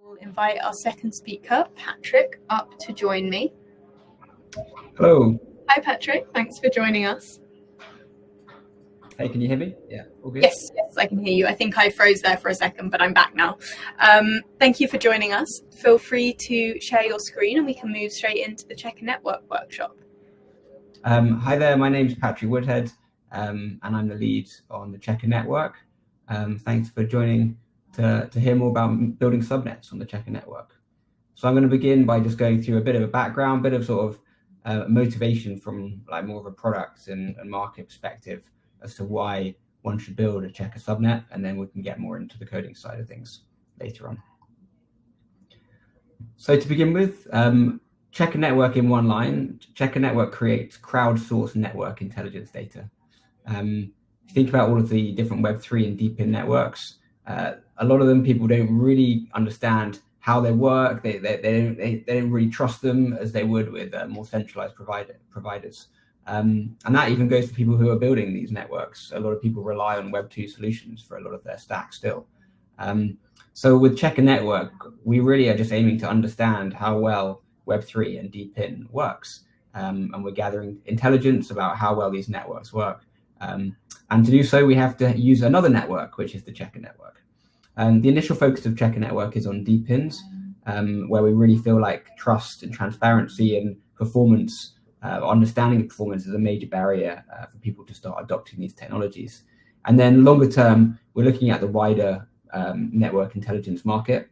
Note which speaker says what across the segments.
Speaker 1: We'll invite our second speaker, Patrick, up to join me.
Speaker 2: Hello.
Speaker 1: Hi, Patrick. Thanks for joining us.
Speaker 2: Hey, can you hear me? Yeah, all good?
Speaker 1: Yes, I can hear you. I think I froze there for a second, but I'm back now. Thank you for joining us. Feel free to share your screen and we can move straight into the Checker Network workshop.
Speaker 2: Hi there, my name's Patrick Woodhead, and I'm the lead on the Checker Network. Thanks for joining to hear more about building subnets on the Checker Network. So I'm going to begin by just going through a bit of a background, bit of sort of motivation from like more of a product and market perspective as to why one should build a Checker subnet, and then we can get more into the coding side of things later on. So to begin with, Checker Network in one line. Checker Network creates crowdsourced network intelligence data. If you think about all of the different Web3 and deep in networks, a lot of them people don't really understand how they work. They don't really trust them as they would with more centralized providers. And that even goes for people who are building these networks. A lot of people rely on Web2 solutions for a lot of their stack still. So with Checker Network, we really are just aiming to understand how well Web3 and DeepIn works. And we're gathering intelligence about how well these networks work. And to do so, we have to use another network, which is the Checker Network. The initial focus of Checker Network is on DeepIns, where we really feel like trust and transparency and performance, understanding of performance is a major barrier for people to start adopting these technologies. And then longer term, we're looking at the wider network intelligence market.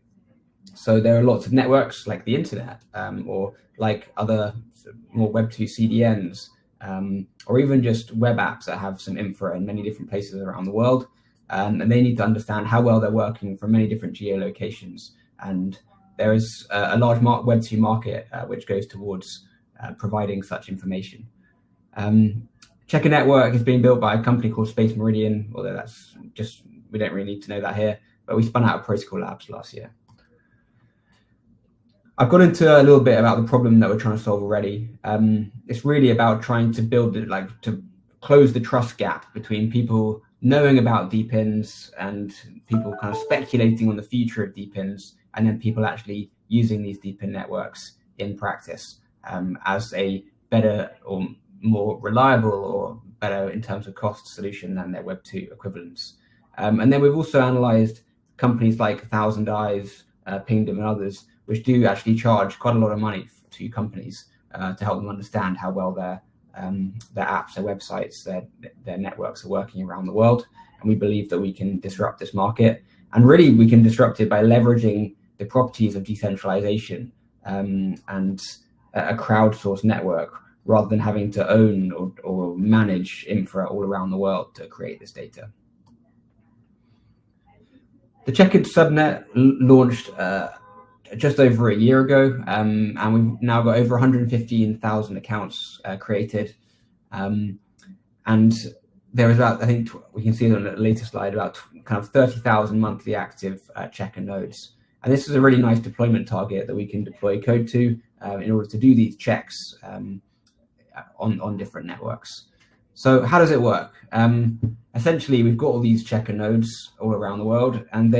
Speaker 2: So there are lots of networks like the internet or like other more Web2 CDNs or even just web apps that have some infra in many different places around the world. And they need to understand how well they're working from many different geolocations. And there is a large Web2 market which goes towards providing such information. Checker Network is being built by a company called Meridian, although that's just, we don't really need to know that here, but we spun out of Protocol Labs last year. I've got into a little bit about the problem that we're trying to solve already. It's really about trying to build it, like to close the trust gap between people knowing about DeepIns and people kind of speculating on the future of DeepIns, and then people actually using these DeepIn networks in practice as a better or more reliable or better in terms of cost solution than their Web2 equivalents. And then we've also analyzed companies like 1000 Eyes, Pingdom and others, which do actually charge quite a lot of money to companies to help them understand how well their apps, their websites, their networks are working around the world. And we believe that we can disrupt this market. And really, we can disrupt it by leveraging the properties of decentralization and a crowdsourced network, rather than having to own or manage infra all around the world to create this data. The Checker Subnet launched just over a year ago, and we've now got over 115,000 accounts created. And there is about, I think we can see on the latest slide, about kind of 30,000 monthly active Checker nodes. And this is a really nice deployment target that we can deploy code to in order to do these checks on different networks. So how does it work? Essentially, we've got all these Checker nodes all around the world, and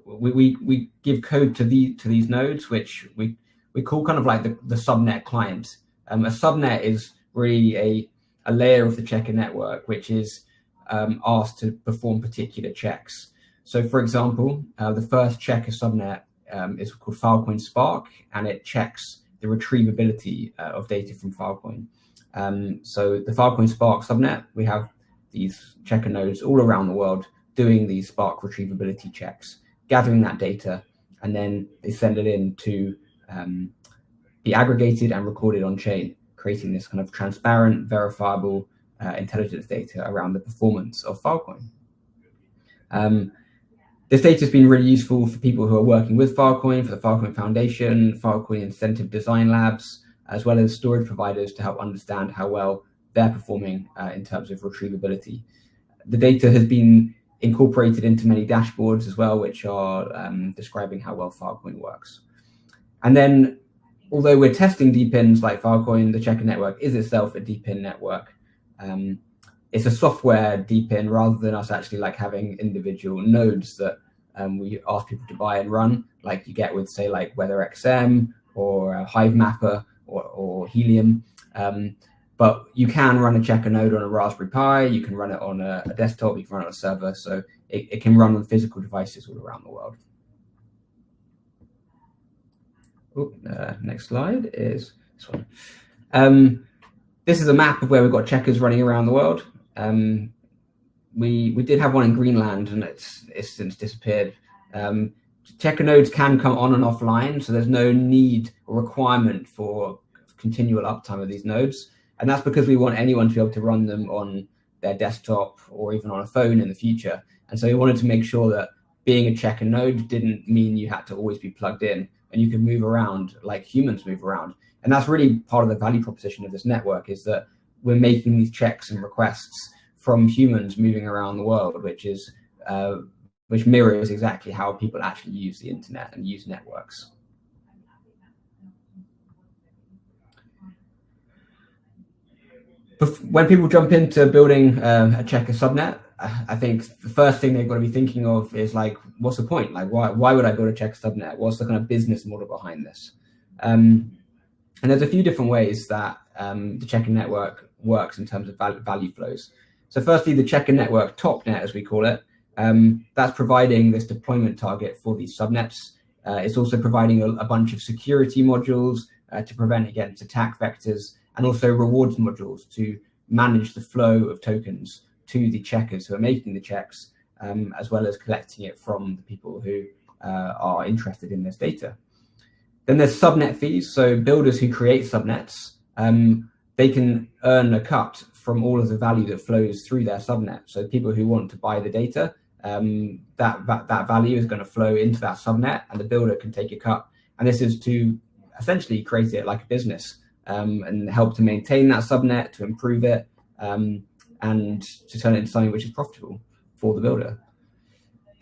Speaker 2: we give code to these nodes, which we call kind of like the subnet client. A subnet is really a layer of the Checker network, which is asked to perform particular checks. So for example, the first Checker subnet is called Filecoin Spark, and it checks the retrievability of data from Filecoin. So the Filecoin Spark subnet, we have these Checker nodes all around the world doing these Spark retrievability checks, gathering that data, and then they send it in to be aggregated and recorded on chain, creating this kind of transparent, verifiable intelligence data around the performance of Filecoin. This data has been really useful for people who are working with Filecoin, for the Filecoin Foundation, Filecoin Incentive Design Labs, as well as storage providers to help understand how well they're performing in terms of retrievability. The data has been incorporated into many dashboards as well, which are describing how well Filecoin works. And then, although we're testing DeepIns like Filecoin, the Checker Network is itself a DeepIn network. It's a software DeepIn rather than us actually like having individual nodes that we ask people to buy and run, like you get with, say, like WeatherXM or Hive Mapper or Helium. But you can run a checker node on a Raspberry Pi, you can run it on a desktop, you can run it on a server, so it can run on physical devices all around the world. Next slide is this one. This is a map of where we've got checkers running around the world. We did have one in Greenland, and it's since disappeared. Checker nodes can come on and offline, so there's no need or requirement for continual uptime of these nodes. And that's because we want anyone to be able to run them on their desktop or even on a phone in the future. And so we wanted to make sure that being a checker node didn't mean you had to always be plugged in, and you could move around like humans move around. And that's really part of the value proposition of this network, is that we're making these checks and requests from humans moving around the world, which mirrors exactly how people actually use the internet and use networks. When people jump into building a checker subnet, I think the first thing they've got to be thinking of is like, what's the point? Like, why would I build a checker subnet? What's the kind of business model behind this? And there's a few different ways that the checker network works in terms of value flows. So firstly, the checker network Topnet, as we call it, that's providing this deployment target for these subnets. It's also providing a bunch of security modules to prevent against attack vectors, and also rewards modules to manage the flow of tokens to the checkers who are making the checks, as well as collecting it from the people who are interested in this data. Then there's subnet fees. So builders who create subnets, they can earn a cut from all of the value that flows through their subnet. So people who want to buy the data, that value is going to flow into that subnet, and the builder can take a cut. And this is to essentially create it like a business, and help to maintain that subnet, to improve it, and to turn it into something which is profitable for the builder.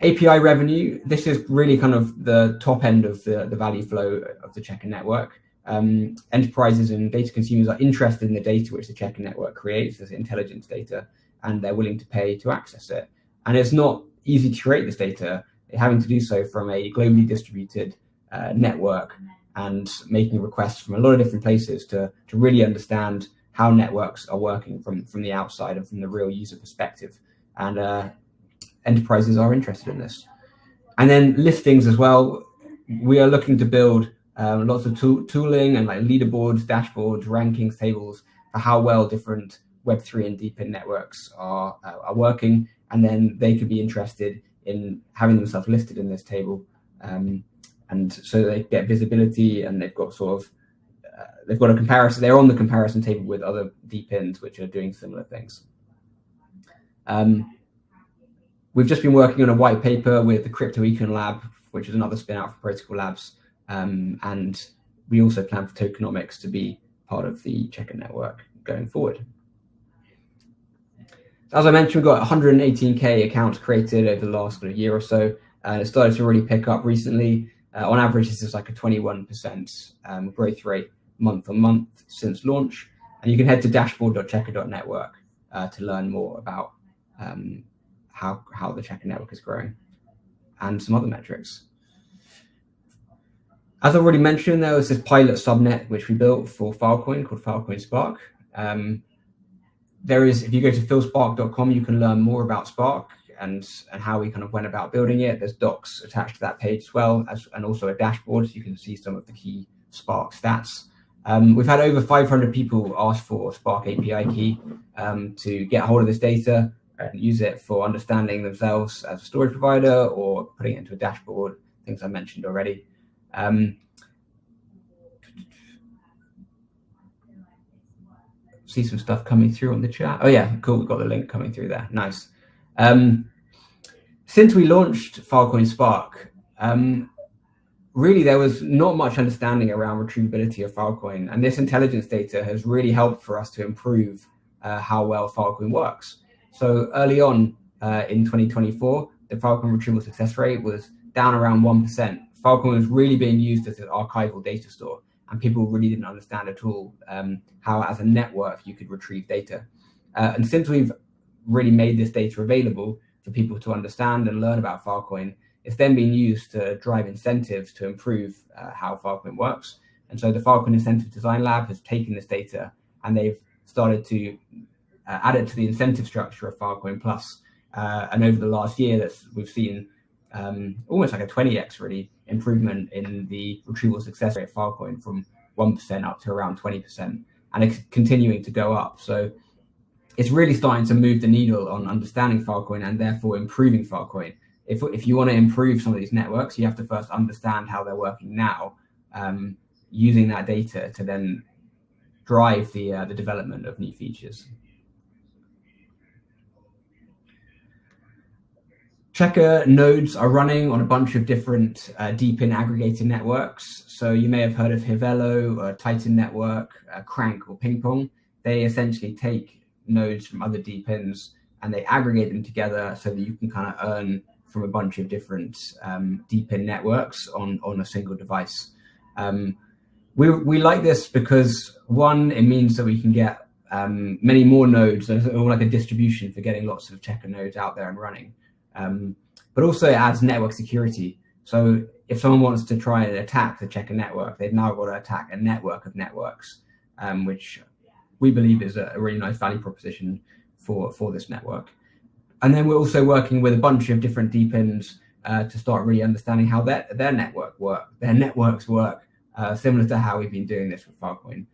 Speaker 2: API revenue, this is really kind of the top end of the value flow of the checker network. Enterprises and data consumers are interested in the data which the checker network creates, this intelligence data, and they're willing to pay to access it. And it's not easy to create this data, having to do so from a globally distributed network, and making requests from a lot of different places to really understand how networks are working from the outside and from the real user perspective. And enterprises are interested in this. And then listings as well. We are looking to build lots of tooling and like leaderboards, dashboards, rankings, tables for how well different Web3 and deep-in networks are working. And then they could be interested in having themselves listed in this table. And so they get visibility, and they've got sort of, they've got a comparison, they're on the comparison table with other deep-ins which are doing similar things. We've just been working on a white paper with the CryptoEcon Lab, which is another spin out for Protocol Labs. And we also plan for tokenomics to be part of the checker network going forward. As I mentioned, we've got 118K accounts created over the last year or so. It started to really pick up recently. On average, this is like a 21% growth rate month on month since launch. And you can head to dashboard.checker.network to learn more about how the checker network is growing and some other metrics. As I already mentioned, there was this pilot subnet which we built for Filecoin called Filecoin Spark. If you go to philspark.com, you can learn more about Spark and how we kind of went about building it. There's docs attached to that page as well, and also a dashboard, so you can see some of the key Spark stats. We've had over 500 people ask for Spark API key to get hold of this data and use it for understanding themselves as a storage provider or putting it into a dashboard, things I mentioned already. See some stuff coming through on the chat. Oh yeah, cool, we've got the link coming through there, nice. Since we launched Filecoin Spark, really there was not much understanding around retrievability of Filecoin, and this intelligence data has really helped for us to improve how well Filecoin works. So early on in 2024, the Filecoin retrieval success rate was down around 1%. Filecoin was really being used as an archival data store, and people really didn't understand at all how, as a network, you could retrieve data. And since we've really made this data available for people to understand and learn about Filecoin, it's then being used to drive incentives to improve how Filecoin works. And so the Filecoin Incentive Design Lab has taken this data and they've started to add it to the incentive structure of Filecoin Plus. And over the last year, we've seen almost like a 20x really improvement in the retrieval success rate of Filecoin from 1% up to around 20%, and it's continuing to go up. So it's really starting to move the needle on understanding Filecoin and therefore improving Filecoin. If you want to improve some of these networks, you have to first understand how they're working now, using that data to then drive the development of new features. Checker nodes are running on a bunch of different deep-in aggregated networks. So you may have heard of Hivelo, Titan Network, Crank, or Ping Pong. They essentially take nodes from other deep-ins and they aggregate them together so that you can kind of earn from a bunch of different deep-in networks on a single device. We like this because, one, it means that we can get many more nodes, so like a distribution for getting lots of checker nodes out there and running. But also it adds network security. So if someone wants to try and attack the checker network, they've now got to attack a network of networks, which we believe is a really nice value proposition for this network. And then we're also working with a bunch of different deep-ins to start really understanding how their networks work, similar to how we've been doing this with Filecoin.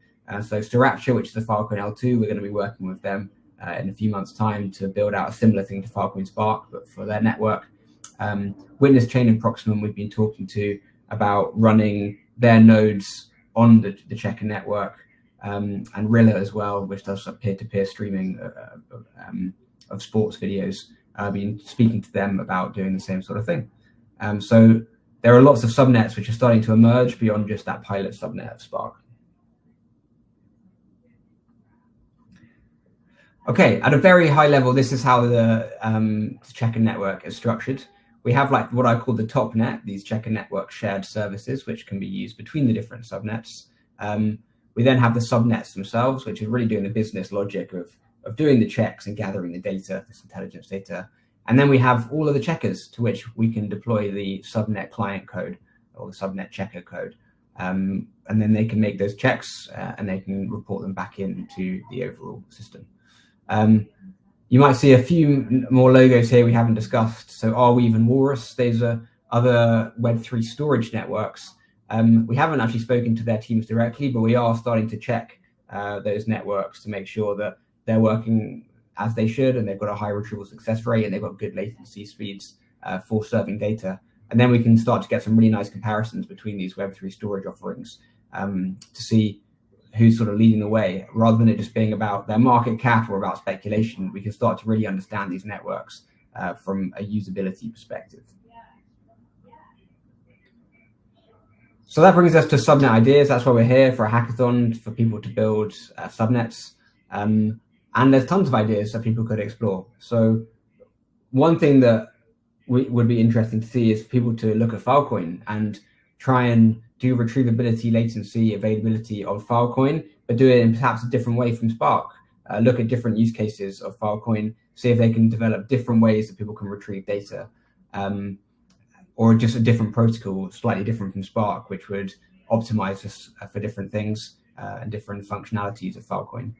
Speaker 2: So Sriracha, which is the Filecoin L2, we're going to be working with them in a few months' time to build out a similar thing to Filecoin Spark, but for their network. Witness Chain and Proximum, we've been talking to about running their nodes on the Checker network, and Rilla as well, which does peer-to-peer streaming of sports videos. I've been speaking to them about doing the same sort of thing. So there are lots of subnets which are starting to emerge beyond just that pilot subnet of Spark. Okay, at a very high level, this is how the Checker network is structured. We have like what I call the Topnet, these Checker network shared services, which can be used between the different subnets. We then have the subnets themselves, which are really doing the business logic of doing the checks and gathering the data, this intelligence data. And then we have all of the checkers to which we can deploy the subnet client code or the subnet checker code. And then they can make those checks and they can report them back into the overall system. You might see a few more logos here we haven't discussed. So Arweave and Walrus, these are other Web3 storage networks. We haven't actually spoken to their teams directly, but we are starting to check those networks to make sure that they're working as they should, and they've got a high retrieval success rate, and they've got good latency speeds for serving data. And then we can start to get some really nice comparisons between these Web3 storage offerings to see who's sort of leading the way, rather than it just being about their market cap or about speculation. We can start to really understand these networks from a usability perspective. So that brings us to Subnet Ideas. That's why we're here, for a hackathon, for people to build subnets. And there's tons of ideas that people could explore. So one thing that would be interesting to see is people to look at Filecoin and try and do retrievability, latency, availability of Filecoin, but do it in perhaps a different way from Spark. Look at different use cases of Filecoin, see if they can develop different ways that people can retrieve data, or just a different protocol, slightly different from Spark, which would optimize this for different things and different functionalities of Filecoin.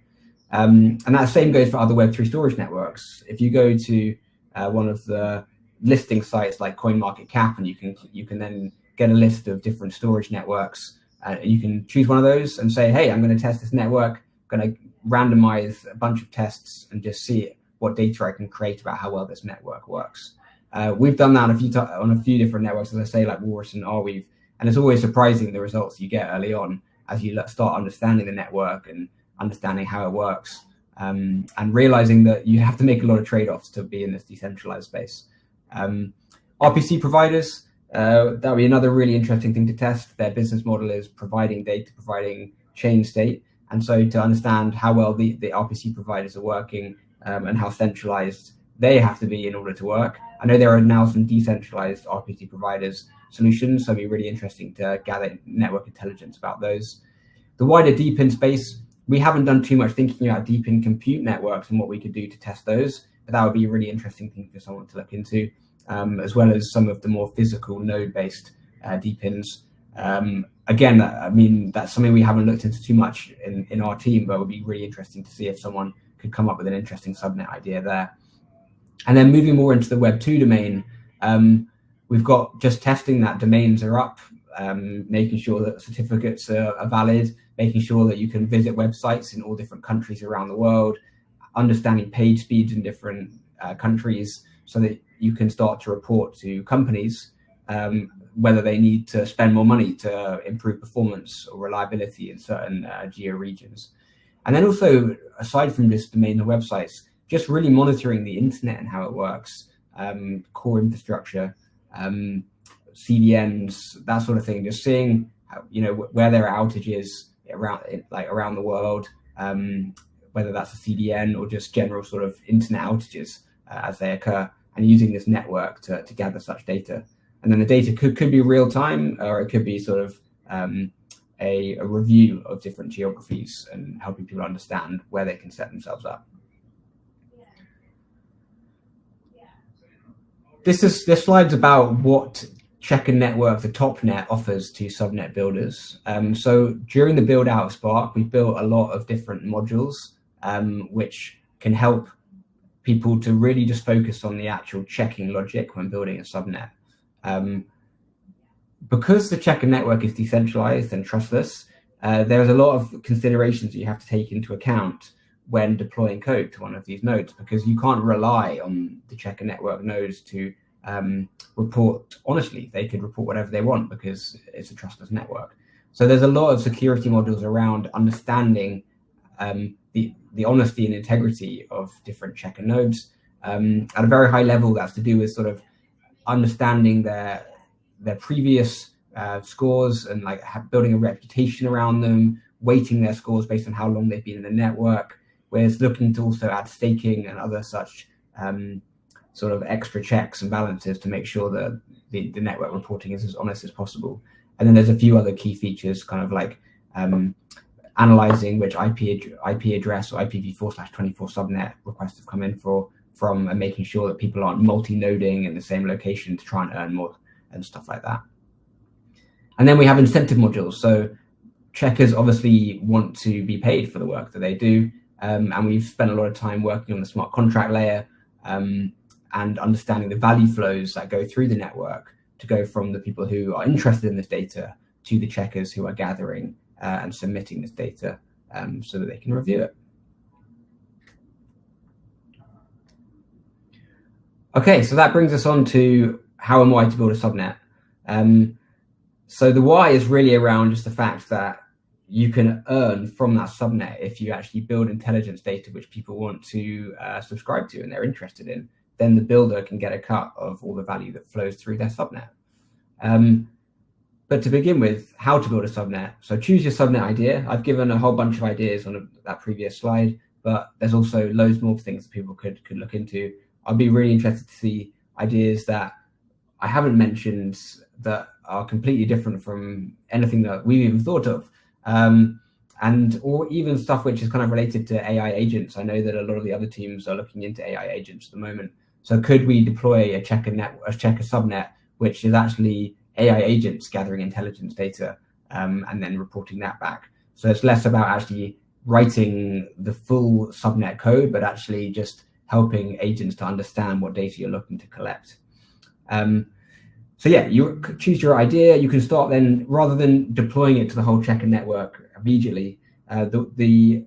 Speaker 2: And that same goes for other Web3 storage networks. If you go to one of the listing sites like CoinMarketCap, and you can then get a list of different storage networks. You can choose one of those and say, hey, I'm going to test this network. I'm going to randomize a bunch of tests and just see what data I can create about how well this network works. We've done that on a few different networks, as I say, like Walrus and Arweave, and it's always surprising the results you get early on as you start understanding the network and understanding how it works, and realizing that you have to make a lot of trade-offs to be in this decentralized space. RPC providers, that would be another really interesting thing to test. Their business model is providing data, providing chain state. And so to understand how well the RPC providers are working and how centralized they have to be in order to work. I know there are now some decentralized RPC providers solutions, so it'd be really interesting to gather network intelligence about those. The wider deep-in space, We haven't done too much thinking about deep in compute networks and what we could do to test those, but that would be a really interesting thing for someone to look into, as well as some of the more physical node-based deep ins. Again, I mean, that's something we haven't looked into too much in our team, but it would be really interesting to see if someone could come up with an interesting subnet idea there. And then moving more into the Web 2 domain, we've got just testing that domains are up, making sure that certificates are valid, making sure that you can visit websites in all different countries around the world, understanding page speeds in different countries so that you can start to report to companies whether they need to spend more money to improve performance or reliability in certain geo regions. And then also, aside from just domain and websites, just really monitoring the internet and how it works, core infrastructure, CDNs, that sort of thing, just seeing how, where there are outages around the world, whether that's a CDN or just general sort of internet outages as they occur, and using this network to gather such data. And then the data could be real time, or it could be sort of a review of different geographies and helping people understand where they can set themselves up. This slide's about what Checker Network, the Topnet, offers to subnet builders. So during the build out of Spark, we've built a lot of different modules which can help people to really just focus on the actual checking logic when building a subnet. Because the Checker network is decentralized and trustless, there's a lot of considerations that you have to take into account when deploying code to one of these nodes, because you can't rely on the Checker network nodes to report honestly. They could report whatever they want because it's a trustless network. So there's a lot of security modules around understanding the honesty and integrity of different Checker nodes. At a very high level, that's to do with sort of understanding their previous scores and like building a reputation around them, weighting their scores based on how long they've been in the network, whereas looking to also add staking and other such sort of extra checks and balances to make sure that the network reporting is as honest as possible. And then there's a few other key features, kind of like analyzing which IP address or IPv4/24 subnet requests have come in from, and making sure that people aren't multi-noding in the same location to try and earn more and stuff like that. And then we have incentive modules. So checkers obviously want to be paid for the work that they do. And we've spent a lot of time working on the smart contract layer and understanding the value flows that go through the network to go from the people who are interested in this data to the checkers who are gathering and submitting this data so that they can review it. Okay, so that brings us on to how and why to build a subnet. So the why is really around just the fact that you can earn from that subnet if you actually build intelligence data which people want to subscribe to and they're interested in. Then the builder can get a cut of all the value that flows through their subnet. But to begin with, how to build a subnet. So choose your subnet idea. I've given a whole bunch of ideas on that previous slide, but there's also loads more things that people could look into. I'd be really interested to see ideas that I haven't mentioned that are completely different from anything that we've even thought of. Or even stuff which is kind of related to AI agents. I know that a lot of the other teams are looking into AI agents at the moment. So could we deploy a Checker subnet, which is actually AI agents gathering intelligence data and then reporting that back? So it's less about actually writing the full subnet code, but actually just helping agents to understand what data you're looking to collect. So yeah, you choose your idea. You can start then, rather than deploying it to the whole Checker network immediately, the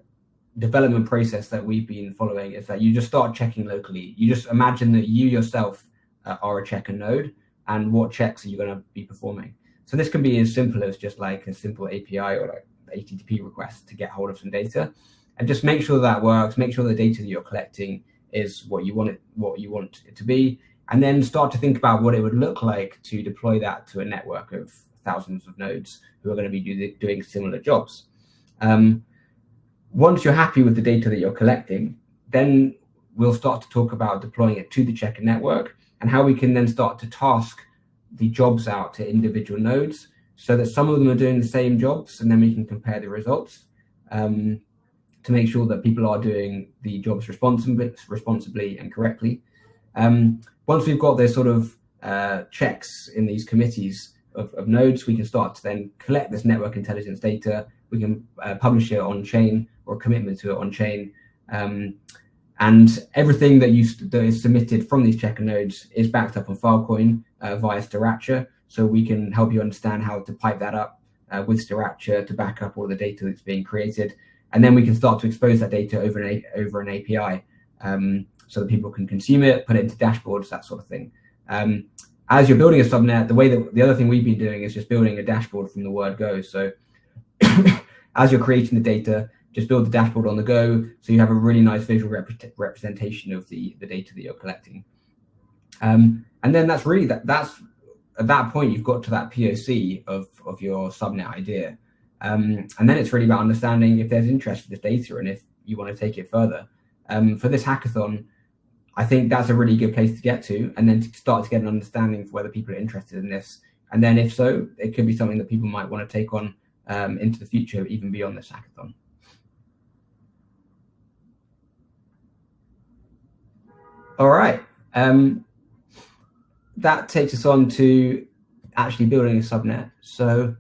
Speaker 2: development process that we've been following is that you just start checking locally. You just imagine that you yourself are a Checker node, and what checks are you going to be performing. So this can be as simple as just like a simple API or like HTTP request to get hold of some data, and just make sure that works. Make sure the data that you're collecting is what you want it to be, and then start to think about what it would look like to deploy that to a network of thousands of nodes who are going to be doing similar jobs. Once you're happy with the data that you're collecting, then we'll start to talk about deploying it to the Checker network and how we can then start to task the jobs out to individual nodes so that some of them are doing the same jobs, and then we can compare the results. to make sure that people are doing the jobs responsibly and correctly. Once we've got those sort of checks in these committees of nodes, we can start to then collect this network intelligence data. We can publish it on chain or a commitment to it on chain. And everything that is submitted from these checker nodes is backed up on Filecoin via Sriracha. So we can help you understand how to pipe that up with Sriracha to back up all the data that's being created. And then we can start to expose that data over an API so that people can consume it, put it into dashboards, that sort of thing. As you're building a subnet, the other thing we've been doing is just building a dashboard from the word go. So as you're creating the data, just build the dashboard on the go, so you have a really nice visual representation of the data that you're collecting. And then that's at that point you've got to that POC of your subnet idea. And then it's really about understanding if there's interest in this data and if you want to take it further. For this hackathon, I think that's a really good place to get to, and then to start to get an understanding for whether people are interested in this. And then if so, it could be something that people might want to take on into the future, even beyond this hackathon. All right. That takes us on to actually building a subnet. So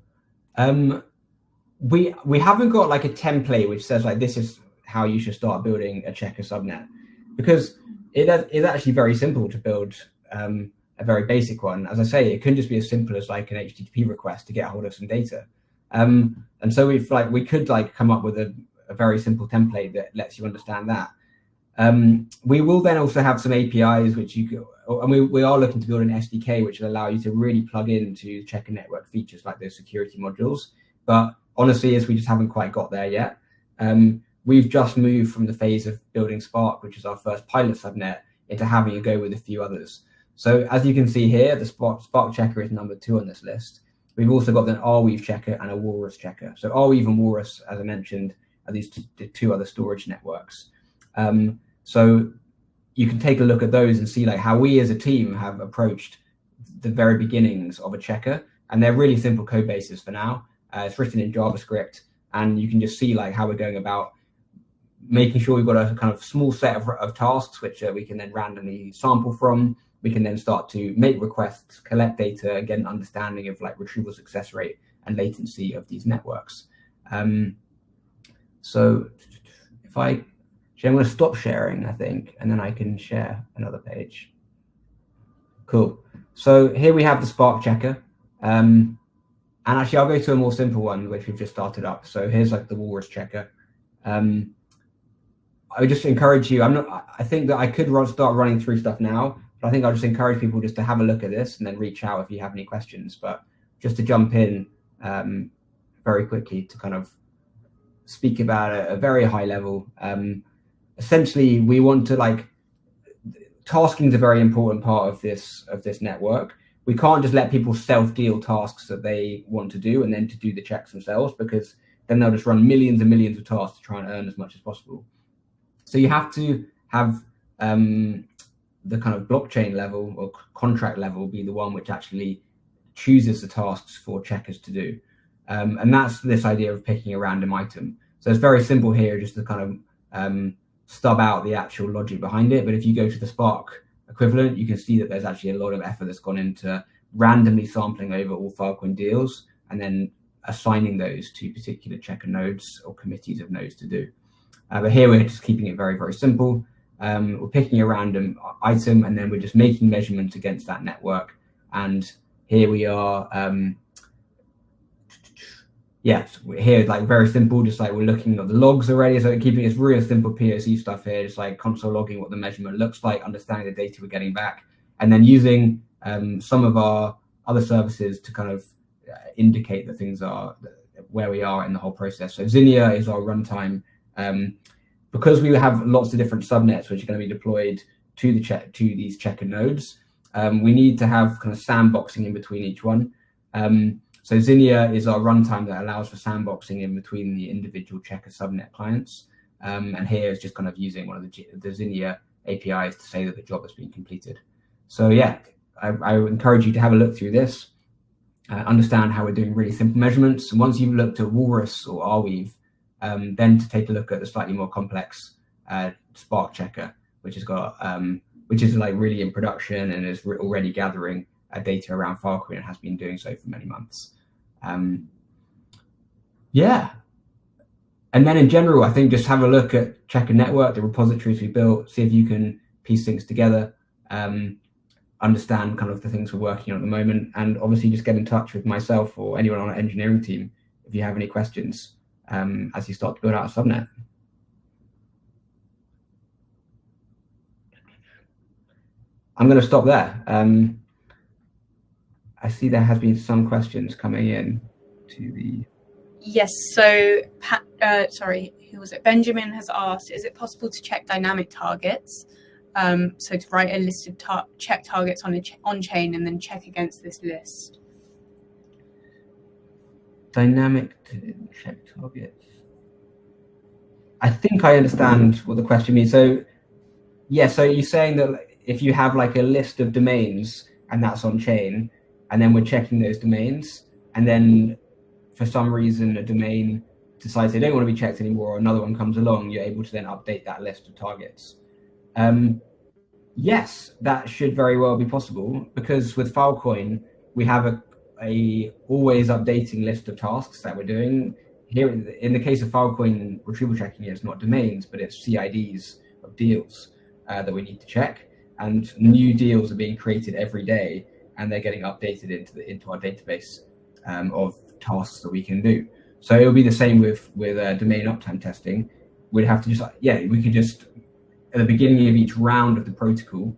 Speaker 2: we haven't got like a template which says like this is how you should start building a checker subnet, because it is actually very simple to build a very basic one. As I say, it can just be as simple as like an HTTP request to get a hold of some data. And so we could come up with a very simple template that lets you understand that. We will then also have some APIs which we are looking to build an SDK which will allow you to really plug into checker network features like those security modules. But honestly, we just haven't quite got there yet. We've just moved from the phase of building Spark, which is our first pilot subnet, into having a go with a few others. So as you can see here, the Spark checker is number 2 on this list. We've also got an Arweave checker and a Walrus checker. So Arweave and Walrus, as I mentioned, are these two other storage networks. So you can take a look at those and see how we as a team have approached the very beginnings of a checker. And they're really simple code bases for now. It's written in JavaScript, and you can just see how we're going about making sure we've got a kind of small set of tasks which we can then randomly sample from. We can then start to make requests, collect data, and get an understanding of retrieval success rate and latency of these networks. So I'm going to stop sharing, I think, and then I can share another page. Cool. So here we have the Spark checker. And actually, I'll go to a more simple one, which we've just started up. So here's the Walrus checker. I would just encourage you. I think that I could start running through stuff now, but I think I'll just encourage people just to have a look at this and then reach out if you have any questions. But just to jump in very quickly to kind of speak about a very high level. Essentially, we want to tasking is a very important part of this network. We can't just let people self-deal tasks that they want to do and then to do the checks themselves, because then they'll just run millions and millions of tasks to try and earn as much as possible. So you have to have the kind of blockchain level or contract level be the one which actually chooses the tasks for checkers to do. And that's this idea of picking a random item. So it's very simple here, just to kind of stub out the actual logic behind it. But if you go to the Spark equivalent, you can see that there's actually a lot of effort that's gone into randomly sampling over all Filecoin deals and then assigning those to particular checker nodes or committees of nodes to do. But here we're just keeping it very, very simple. We're picking a random item and then we're just making measurements against that network. And here we are. Here very simple, just we're looking at the logs already. So keeping this real simple POC stuff here, just console logging what the measurement looks like, understanding the data we're getting back, and then using some of our other services to kind of indicate that things are where we are in the whole process. So Zinnia is our runtime. Because we have lots of different subnets which are going to be deployed to these checker nodes, we need to have kind of sandboxing in between each one. So Zinnia is our runtime that allows for sandboxing in between the individual checker subnet clients. And here is just kind of using one of the Zinnia APIs to say that the job has been completed. So yeah, I would encourage you to have a look through this, understand how we're doing really simple measurements. And once you've looked at Walrus or Arweave, then to take a look at the slightly more complex Spark checker, which has got which is like really in production and is already gathering data around Filecoin and has been doing so for many months. Yeah. And then in general, I think just have a look at Checker Network, the repositories we built, see if you can piece things together, understand kind of the things we're working on at the moment, and obviously just get in touch with myself or anyone on our engineering team if you have any questions as you start to build out a subnet. I'm going to stop there. I see there has been some questions coming in to the...
Speaker 1: Yes, so sorry, who was it? Benjamin has asked, is it possible to check dynamic targets? So to write a list of check targets on chain and then check against this list.
Speaker 2: Dynamic check targets. I think I understand what the question means. So yeah, so you're saying that if you have like a list of domains and that's on chain, and then we're checking those domains, and then for some reason a domain decides they don't want to be checked anymore, or another one comes along, you're able to then update that list of targets. Yes, that should very well be possible, because with Filecoin we have a always updating list of tasks that we're doing. Here in the case of Filecoin retrieval checking, it's not domains, but it's CIDs of deals that we need to check, and new deals are being created every day, and they're getting updated into our database of tasks that we can do. So it'll be the same with domain uptime testing. We'd have to just, we could just, at the beginning of each round of the protocol,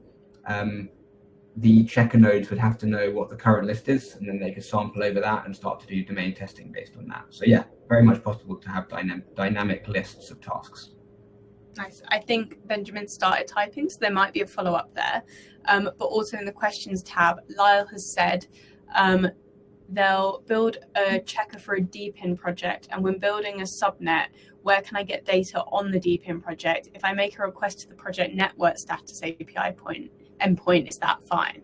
Speaker 2: the checker nodes would have to know what the current list is, and then they could sample over that and start to do domain testing based on that. So yeah, very much possible to have dynamic lists of tasks.
Speaker 1: Nice. I think Benjamin started typing, so there might be a follow-up there. But also in the questions tab, Lyle has said they'll build a checker for a DPIN project, and when building a subnet, where can I get data on the DPIN project? If I make a request to the project network status API endpoint, is that fine?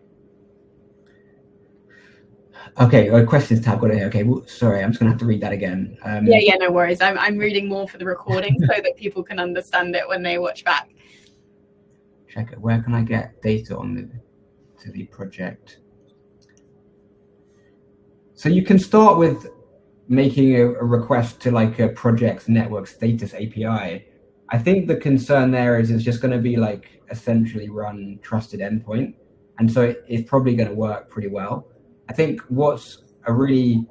Speaker 2: Okay, questions tab, got it here. Okay, well, sorry, I'm just gonna have to read that again.
Speaker 1: Yeah, no worries. I'm reading more for the recording so that people can understand it when they watch back.
Speaker 2: Checker, where can I get data on to the project? So you can start with making a request to like a project's network status API. I think the concern there is it's just going to be like essentially run trusted endpoint, and so it's probably going to work pretty well. I think what's a really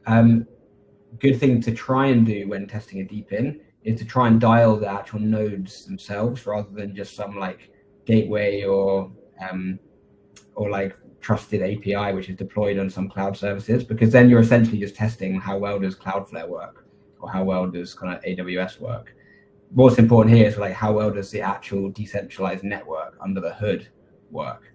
Speaker 2: good thing to try and do when testing a DPIN is to try and dial the actual nodes themselves rather than just some like gateway or like trusted API which is deployed on some cloud services, because then you're essentially just testing how well does Cloudflare work or how well does kind of AWS work. What's important here is like how well does the actual decentralized network under the hood work.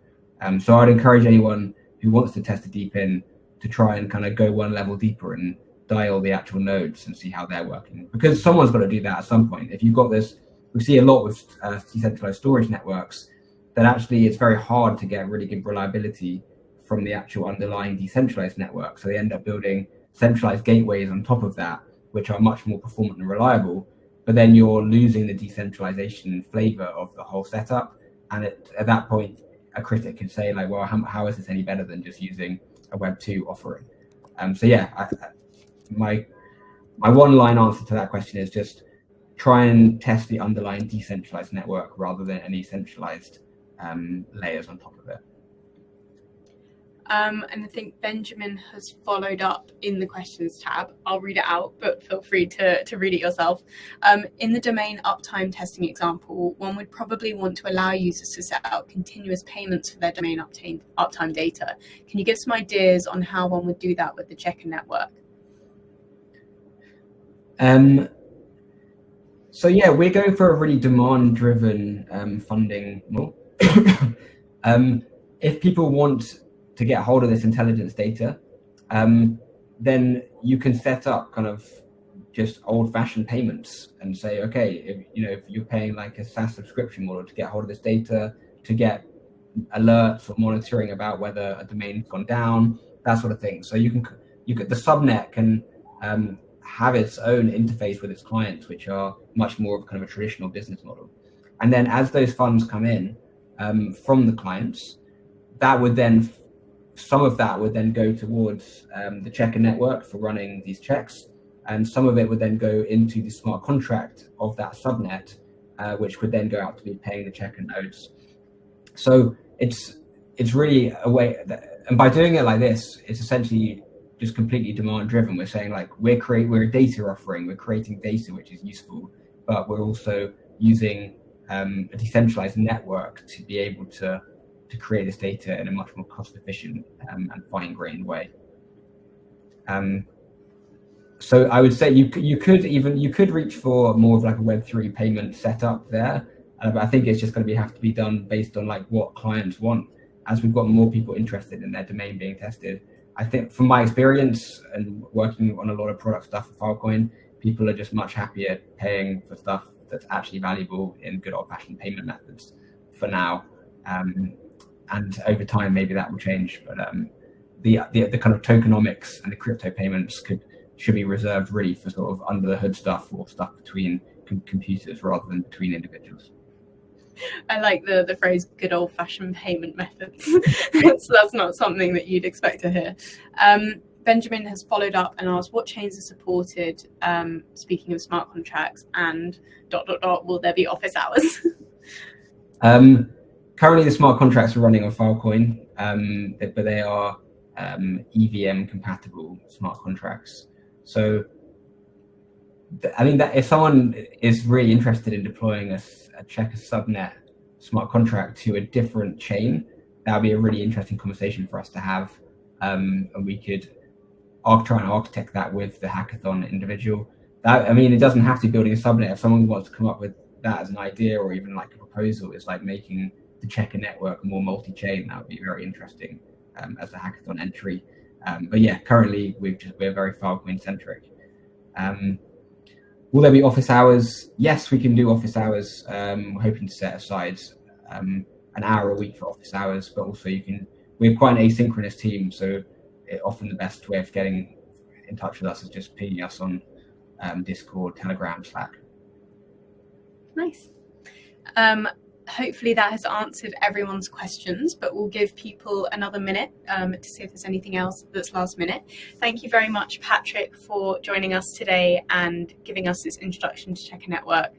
Speaker 2: So I'd encourage anyone who wants to test a DPIN to try and kind of go one level deeper and dial the actual nodes and see how they're working, because someone's got to do that at some point. If you've got this, we see a lot with decentralized storage networks, that actually it's very hard to get really good reliability from the actual underlying decentralized network. So they end up building centralized gateways on top of that, which are much more performant and reliable, but then you're losing the decentralization flavor of the whole setup. And at that point, a critic can say like, well, how is this any better than just using a Web 2 offering? So yeah, my one-line answer to that question is just try and test the underlying decentralized network rather than any centralized layers on top of it.
Speaker 1: And I think Benjamin has followed up in the questions tab. I'll read it out, but feel free to read it yourself. In the domain uptime testing example, one would probably want to allow users to set out continuous payments for their domain uptime data. Can you give some ideas on how one would do that with the Checker network?
Speaker 2: So yeah, we're going for a really demand-driven funding model. If people want to get hold of this intelligence data, then you can set up kind of just old-fashioned payments and say, okay, if you're paying like a SaaS subscription model to get hold of this data, to get alerts or monitoring about whether a domain's gone down, that sort of thing. So the subnet can have its own interface with its clients, which are much more of kind of a traditional business model. And then as those funds come in from the clients, that would then, some of that would then go towards the Checker network for running these checks, and some of it would then go into the smart contract of that subnet, which would then go out to be paying the Checker nodes. So it's really a way that, and by doing it like this, it's essentially just completely demand driven. We're saying like we're a data offering, we're creating data which is useful, but we're also using a decentralized network to be able to create this data in a much more cost efficient and fine-grained way. So I would say you could reach for more of like a Web3 payment setup there, but I think it's just going to have to be done based on like what clients want. As we've got more people interested in their domain being tested, I think from my experience and working on a lot of product stuff for Filecoin, people are just much happier paying for stuff that's actually valuable in good old-fashioned payment methods for now. And over time, maybe that will change. But the kind of tokenomics and the crypto payments should be reserved really for sort of under the hood stuff or stuff between computers rather than between individuals.
Speaker 1: I like the phrase "good old-fashioned payment methods." So that's not something that you'd expect to hear. Benjamin has followed up and asked what chains are supported. Speaking of smart contracts, and ... will there be office hours?
Speaker 2: Currently, the smart contracts are running on Filecoin, but they are EVM compatible smart contracts. So, I mean, that if someone is really interested in deploying a Checker Subnet smart contract to a different chain, that would be a really interesting conversation for us to have, and we could try and architect that with the hackathon individual. That, I mean, it doesn't have to be building a subnet. If someone wants to come up with that as an idea or even like a proposal, it's like making the Checker network more multi-chain. That would be very interesting as a hackathon entry. But yeah, currently we're very Filecoin centric. Will there be office hours? Yes, we can do office hours. We're hoping to set aside an hour a week for office hours, but also we're quite an asynchronous team, so often the best way of getting in touch with us is just pinging us on Discord, Telegram, Slack.
Speaker 1: Nice. Hopefully that has answered everyone's questions, but we'll give people another minute to see if there's anything else that's last minute. Thank you very much, Patrick, for joining us today and giving us this introduction to Checker Network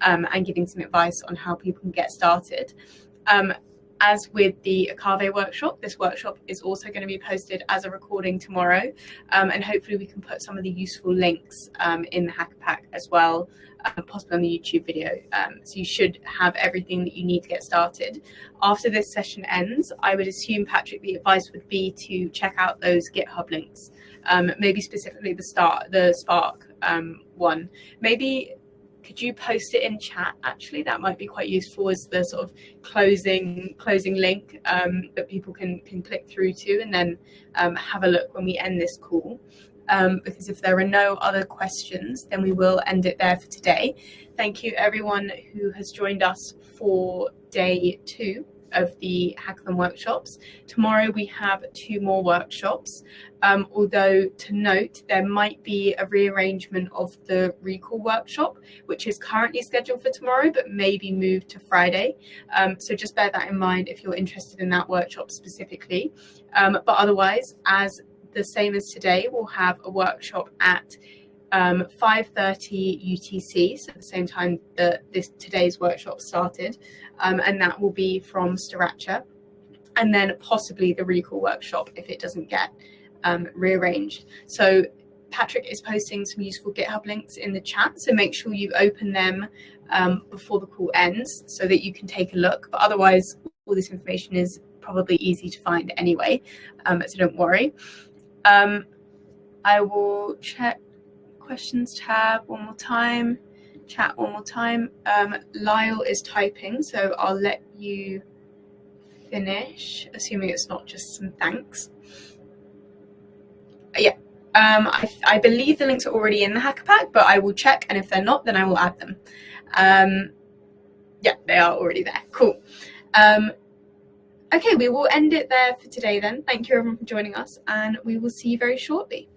Speaker 1: and giving some advice on how people can get started. As with the Akave workshop, this workshop is also going to be posted as a recording tomorrow, and hopefully we can put some of the useful links in the Hacker Pack as well, possibly on the YouTube video. So you should have everything that you need to get started. After this session ends, I would assume, Patrick, the advice would be to check out those GitHub links, maybe specifically the Spark one. Maybe could you post it in chat? Actually, that might be quite useful as the sort of closing link that people can click through to and then have a look when we end this call. Because if there are no other questions, then we will end it there for today. Thank you everyone who has joined us for day 2 of the Hackathon workshops. Tomorrow we have 2 more workshops, although to note there might be a rearrangement of the recall workshop, which is currently scheduled for tomorrow but may be moved to Friday. So just bear that in mind if you're interested in that workshop specifically. But otherwise, as the same as today, we'll have a workshop at 5:30 UTC, so at the same time that today's workshop started, and that will be from Sriracha, and then possibly the recall workshop if it doesn't get rearranged. So Patrick is posting some useful GitHub links in the chat, so make sure you open them before the call ends so that you can take a look. But otherwise, all this information is probably easy to find anyway, so don't worry. I will check questions tab one more time, chat one more time. Lyle is typing, so I'll let you finish, assuming it's not just some thanks. Yeah, I believe the links are already in the Hacker Pack, but I will check, and if they're not, then I will add them. Yeah, they are already there. Cool. Okay, we will end it there for today then. Thank you everyone for joining us, and we will see you very shortly.